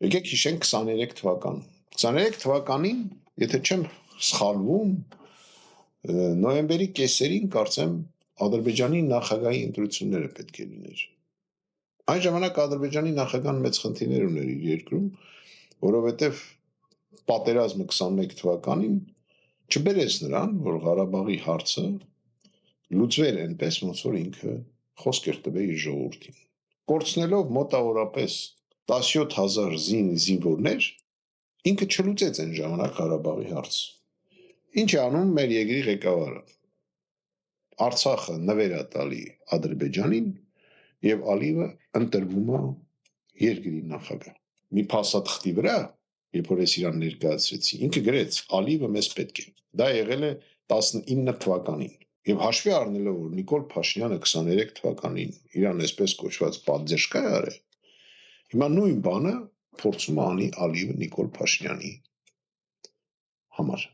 Եկեք հիշենք 23 թվական։ 23 թվականին, եթե չեմ սխալվում, նոյեմբերի կեսերին կարծեմ Ադրբեջանի նախագահի ընտրությունները պետք է լիներ։ Այն ժամանակ Ադրբեջանի նախագահան մեծ խնդիրներ ուներ իր երկրում, որովհետև պատերազմը 21 թվականին չբերեց նրան, որ Ղարաբաղի հարցը լուծվեր այնպես, ոնց որ ինքը խոսք էր տվել իր ժողովրդին։ Կորցնելով մոտավորապես 17,000 զինվորներ, ինքը չլուծեց այն ժամանակ Ղարաբաղի հարցը։ Ինչ է անում մեր երկրի ղեկավարը։ Արցախը նվեր է տալի Ադրբեջանին եւ Ալիևը ընտրվում է երկրի նախագահ։ Մի փաստաթղթի վրա, երբ որ ես իրան ներկայացրեցի, ինքը գրեց Ալիևը մեզ պետք է։ Դա եղել է 19 թվականին։ Եվ հաշվի առնելով, որ Նիկոլ Փաշինյանը 23 թվականին իրան այսպես կոչված պատժեշկա է արել, հիմա նույն բանը փորձում է անի Ալիևը Նիկոլ Փաշինյանի համար։